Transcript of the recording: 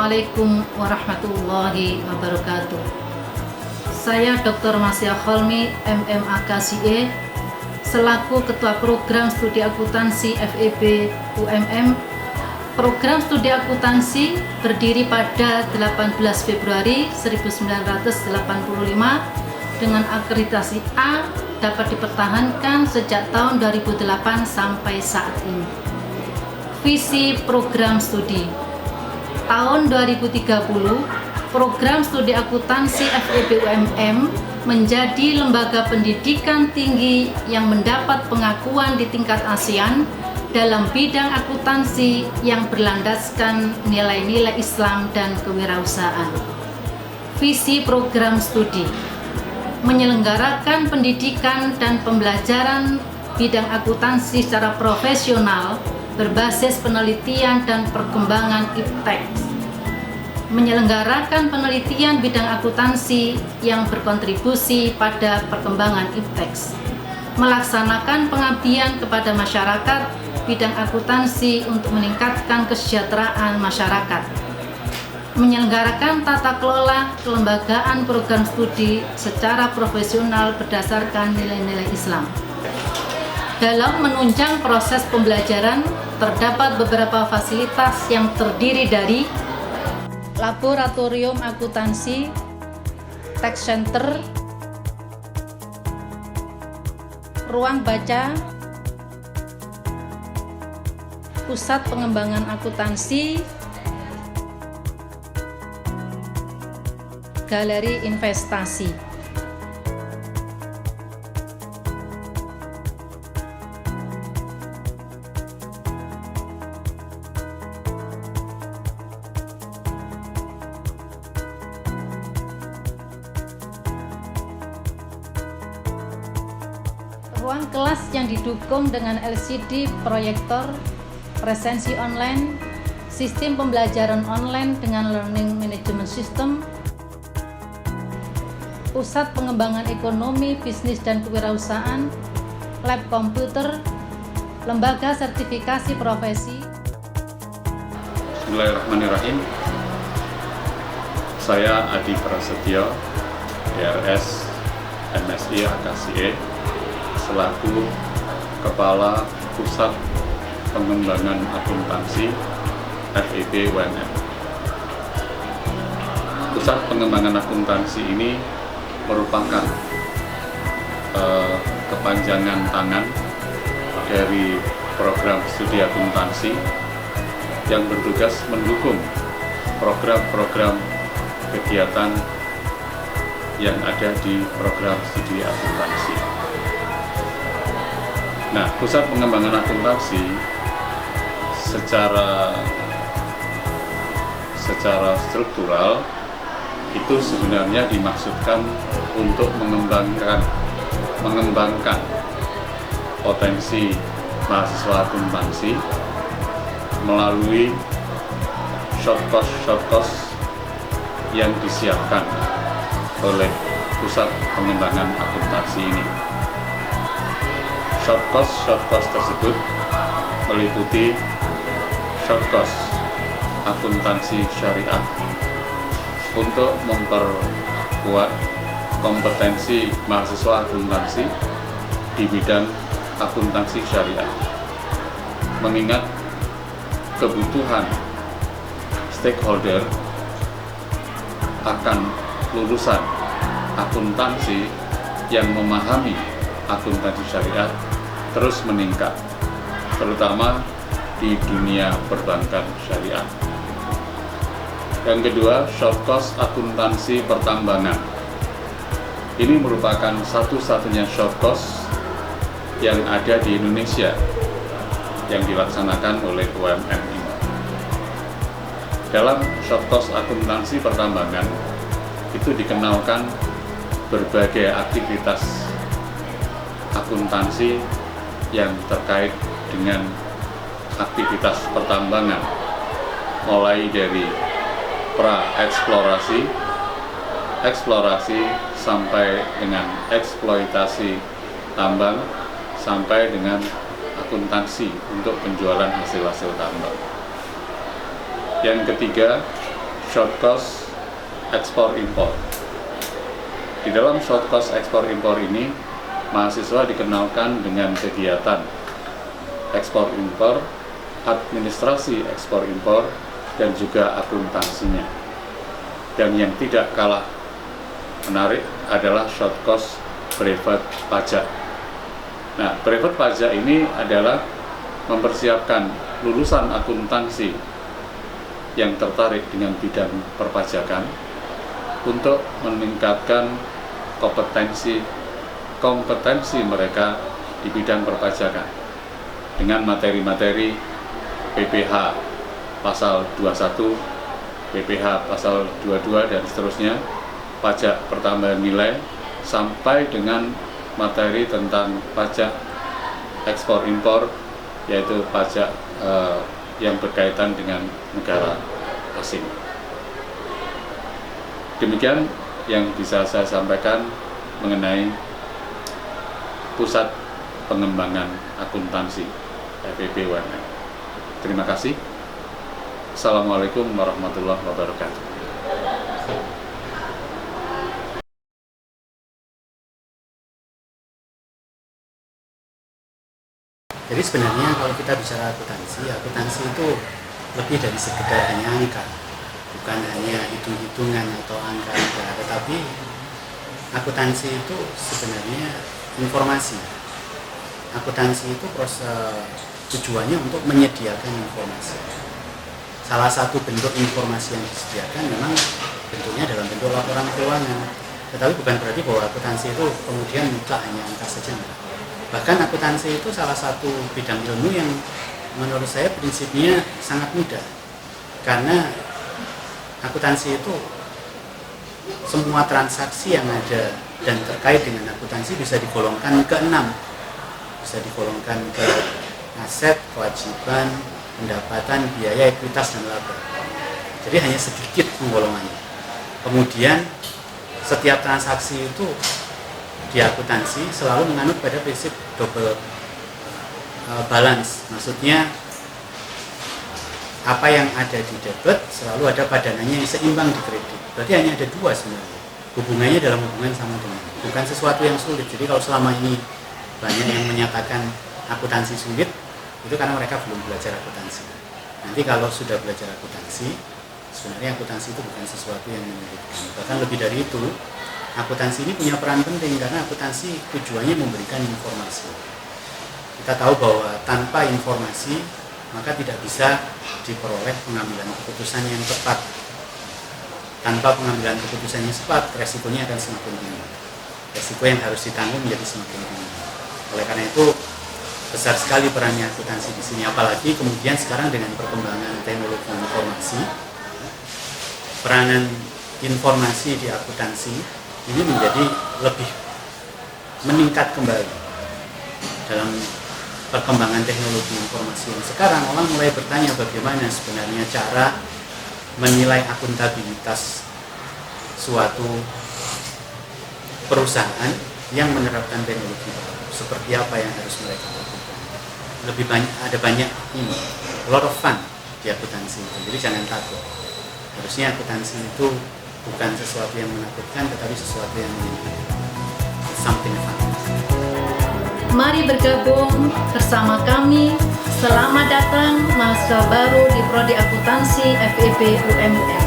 Assalamualaikum warahmatullahi wabarakatuh. Saya Dr. Masya Kholmi, MMAKCE, selaku Ketua Program Studi Akuntansi FEB UMM. Program Studi Akuntansi berdiri pada 18 Februari 1985 dengan akreditasi A, dapat dipertahankan sejak tahun 2008 sampai saat ini. Visi program studi tahun 2030, Program Studi Akuntansi FEB UMM menjadi lembaga pendidikan tinggi yang mendapat pengakuan di tingkat ASEAN dalam bidang akuntansi yang berlandaskan nilai-nilai Islam dan kewirausahaan. Visi program studi menyelenggarakan pendidikan dan pembelajaran bidang akuntansi secara profesional berbasis penelitian dan perkembangan IPTEX, menyelenggarakan penelitian bidang akuntansi yang berkontribusi pada perkembangan IPTEX, melaksanakan pengabdian kepada masyarakat bidang akuntansi untuk meningkatkan kesejahteraan masyarakat, menyelenggarakan tata kelola kelembagaan program studi secara profesional berdasarkan nilai-nilai Islam. Dalam menunjang proses pembelajaran, terdapat beberapa fasilitas yang terdiri dari laboratorium akuntansi, tax center, ruang baca, pusat pengembangan akuntansi, galeri investasi. Ruang kelas yang didukung dengan LCD proyektor, presensi online, sistem pembelajaran online dengan learning management system, pusat pengembangan ekonomi, bisnis dan kewirausahaan, lab komputer, lembaga sertifikasi profesi. Bismillahirrahmanirrahim. Saya Adi Prasetyo, DRS MSI AKCE, selaku Kepala Pusat Pengembangan Akuntansi FEB UMM. Pusat Pengembangan Akuntansi ini merupakan kepanjangan tangan dari program studi akuntansi yang bertugas mendukung program-program kegiatan yang ada di program studi akuntansi. Nah, Pusat Pengembangan Akuntansi secara struktural itu sebenarnya dimaksudkan untuk mengembangkan potensi mahasiswa akuntansi melalui short course yang disiapkan oleh Pusat Pengembangan Akuntansi ini. Short course tersebut meliputi short course akuntansi syariah untuk memperkuat kompetensi mahasiswa akuntansi di bidang akuntansi syariah, mengingat kebutuhan stakeholder akan lulusan akuntansi yang memahami akuntansi syariah terus meningkat, terutama di dunia perbankan syariah. Yang kedua, short course akuntansi pertambangan. Ini merupakan satu-satunya short course yang ada di Indonesia yang dilaksanakan oleh UMM ini. Dalam short course akuntansi pertambangan itu dikenalkan berbagai aktivitas akuntansi yang terkait dengan aktivitas pertambangan, mulai dari pra-eksplorasi, eksplorasi sampai dengan eksploitasi tambang, sampai dengan akuntansi untuk penjualan hasil-hasil tambang. Yang ketiga, short course ekspor-impor. Di dalam short course ekspor-impor ini, mahasiswa dikenalkan dengan kegiatan ekspor-impor, administrasi ekspor-impor, dan juga akuntansinya. Dan yang tidak kalah menarik adalah short course brevet pajak. Nah, brevet pajak ini adalah mempersiapkan lulusan akuntansi yang tertarik dengan bidang perpajakan untuk meningkatkan kompetensi mereka di bidang perpajakan dengan materi-materi PPh pasal 21, PPh pasal 22 dan seterusnya, pajak pertambahan nilai, sampai dengan materi tentang pajak ekspor impor, yaitu pajak yang berkaitan dengan negara asing. Demikian yang bisa saya sampaikan mengenai Pusat Pengembangan Akuntansi FEB UMM. Terima kasih. Assalamualaikum warahmatullahi wabarakatuh. Jadi sebenarnya kalau kita bicara akuntansi itu lebih dari sekedar hanya angka, bukan hanya hitung-hitungan atau angka-angka, tetapi akuntansi itu sebenarnya informasi. Akuntansi itu tujuannya untuk menyediakan informasi. Salah satu bentuk informasi yang disediakan memang bentuknya dalam bentuk laporan keuangan, tetapi bukan berarti bahwa akuntansi itu kemudian mutlak hanya angka saja. Bahkan akuntansi itu salah satu bidang ilmu yang menurut saya prinsipnya sangat mudah, karena akuntansi itu semua transaksi yang ada dan terkait dengan akuntansi bisa digolongkan ke 6, bisa digolongkan ke aset, kewajiban, pendapatan, biaya, ekuitas, dan laba. Jadi hanya sedikit penggolongannya. Kemudian setiap transaksi itu di akuntansi selalu menganut pada prinsip double balance. Maksudnya apa yang ada di debit selalu ada padanannya yang seimbang di kredit. Berarti hanya ada dua sebenarnya. Hubungannya dalam hubungan sama dengan, bukan sesuatu yang sulit. Jadi kalau selama ini banyak yang menyatakan akuntansi sulit, itu karena mereka belum belajar akuntansi. Nanti kalau sudah belajar akuntansi, sebenarnya akuntansi itu bukan sesuatu yang menyulitkan. Bahkan lebih dari itu, akuntansi ini punya peran penting karena akuntansi tujuannya memberikan informasi. Kita tahu bahwa tanpa informasi maka tidak bisa diperoleh pengambilan keputusan yang tepat. Tanpa pengambilan keputusan yang tepat, resikonya akan semakin tinggi. Resiko yang harus ditanggung menjadi semakin tinggi. Oleh karena itu besar sekali perannya akuntansi di sini. Apalagi kemudian sekarang dengan perkembangan teknologi informasi, peranan informasi di akuntansi ini menjadi lebih meningkat kembali. Dalam perkembangan teknologi informasi yang sekarang, orang mulai bertanya bagaimana sebenarnya cara menilai akuntabilitas suatu perusahaan yang menerapkan teknologi baru. Seperti apa yang harus mereka lakukan. Lebih banyak, ada banyak ini, a lot of fun di akuntansi itu. Jadi jangan takut. Harusnya akuntansi itu bukan sesuatu yang menakutkan, tetapi sesuatu yang menyenangkan. Something fun. Mari bergabung bersama kami. Selamat datang mahasiswa baru di Prodi Akuntansi FEB UMM.